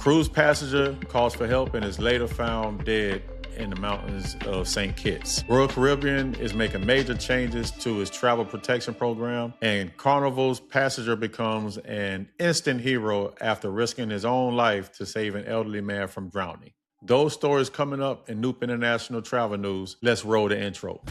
cruise passenger calls for help and is later found dead in the mountains of St. Kitts. Royal Caribbean is making major changes to its travel protection program, and Carnival's passenger becomes an instant hero after risking his own life to save an elderly man from drowning. Those stories coming up in Nupe International Travel News. Let's roll the intro.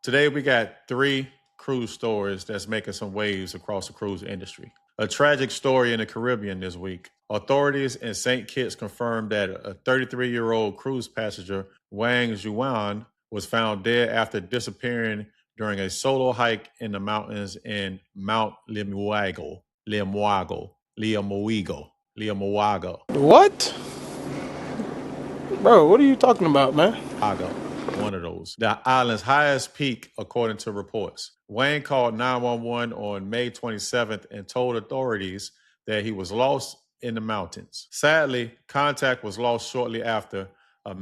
Today we got 3 cruise stories that's making some waves across the cruise industry. A tragic story in the Caribbean this week. Authorities in St. Kitts confirmed that a 33-year-old cruise passenger, Wang Zhuan, was found dead after disappearing during a solo hike in the mountains in Mount Limuago. What? Bro, what are you talking about, man? One of those. The island's highest peak, according to reports. Wayne called 911 on May 27th and told authorities that he was lost in the mountains. Sadly, contact was lost shortly after.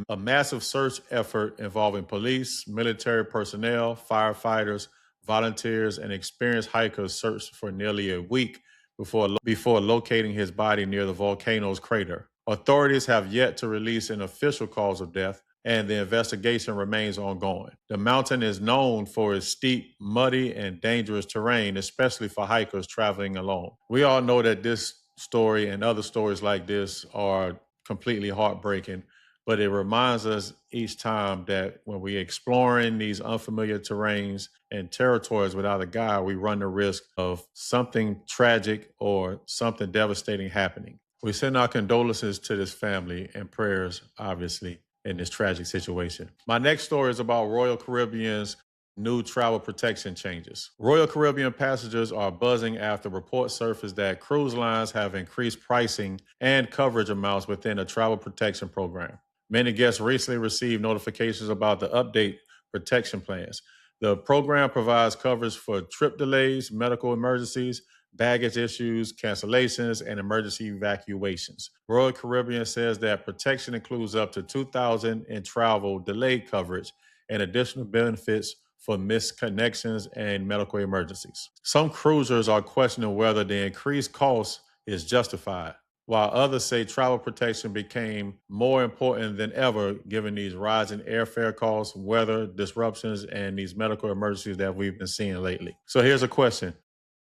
A massive search effort involving police, military personnel, firefighters, volunteers, and experienced hikers searched for nearly a week before locating his body near the volcano's crater. Authorities have yet to release an official cause of death, and the investigation remains ongoing. The mountain is known for its steep, muddy, and dangerous terrain, especially for hikers traveling alone. We all know that this story and other stories like this are completely heartbreaking, but it reminds us each time that when we're exploring these unfamiliar terrains and territories without a guide, we run the risk of something tragic or something devastating happening. We send our condolences to this family and prayers, obviously, in this tragic situation. My next story is about Royal Caribbean's new travel protection changes. Royal Caribbean passengers are buzzing after reports surfaced that cruise lines have increased pricing and coverage amounts within a travel protection program. Many guests recently received notifications about the update protection plans. The program provides coverage for trip delays, medical emergencies, baggage issues, cancellations, and emergency evacuations. Royal Caribbean says that protection includes up to $2,000 in travel delay coverage and additional benefits for missed connections and medical emergencies. Some cruisers are questioning whether the increased cost is justified, while others say travel protection became more important than ever given these rising airfare costs, weather disruptions, and these medical emergencies that we've been seeing lately. So here's a question.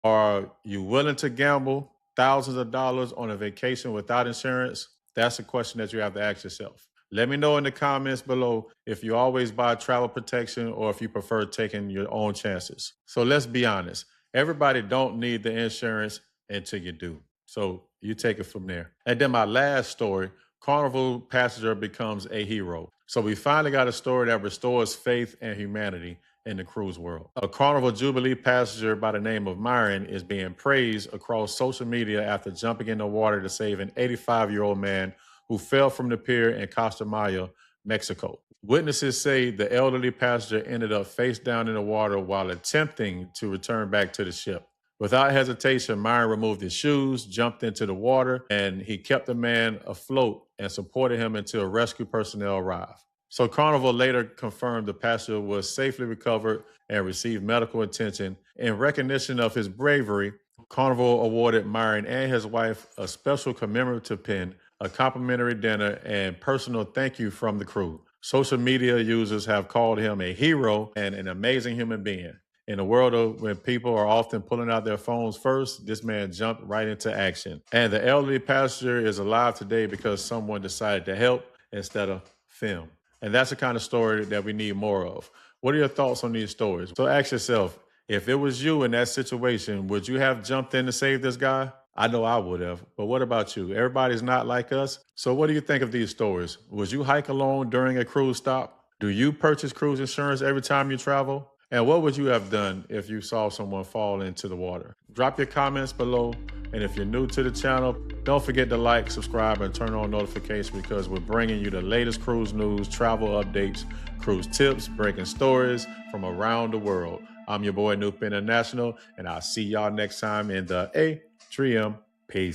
Are you willing to gamble thousands of dollars on a vacation without insurance? That's a question that you have to ask yourself. Let me know in the comments below if you always buy travel protection or if you prefer taking your own chances. So let's be honest. Everybody don't need the insurance until you do. So you take it from there. And then my last story, Carnival passenger becomes a hero. So we finally got a story that restores faith and humanity in the cruise world. A Carnival Jubilee passenger by the name of Myron is being praised across social media after jumping in the water to save an 85-year-old man who fell from the pier in Costa Maya, Mexico. Witnesses say the elderly passenger ended up face down in the water while attempting to return back to the ship. Without hesitation, Myron removed his shoes, jumped into the water, and he kept the man afloat and supported him until rescue personnel arrived. So Carnival later confirmed the passenger was safely recovered and received medical attention. In recognition of his bravery, Carnival awarded Myron and his wife a special commemorative pin, a complimentary dinner, and personal thank you from the crew. Social media users have called him a hero and an amazing human being. In a world of when people are often pulling out their phones first, this man jumped right into action. And the elderly passenger is alive today because someone decided to help instead of film. And that's the kind of story that we need more of. What are your thoughts on these stories? So ask yourself, if it was you in that situation, would you have jumped in to save this guy? I know I would have, but what about you? Everybody's not like us. So what do you think of these stories? Would you hike alone during a cruise stop? Do you purchase cruise insurance every time you travel? And what would you have done if you saw someone fall into the water? Drop your comments below. And if you're new to the channel, don't forget to like, subscribe, and turn on notifications because we're bringing you the latest cruise news, travel updates, cruise tips, breaking stories from around the world. I'm your boy, Nupe International, and I'll see y'all next time in the atrium. Peace.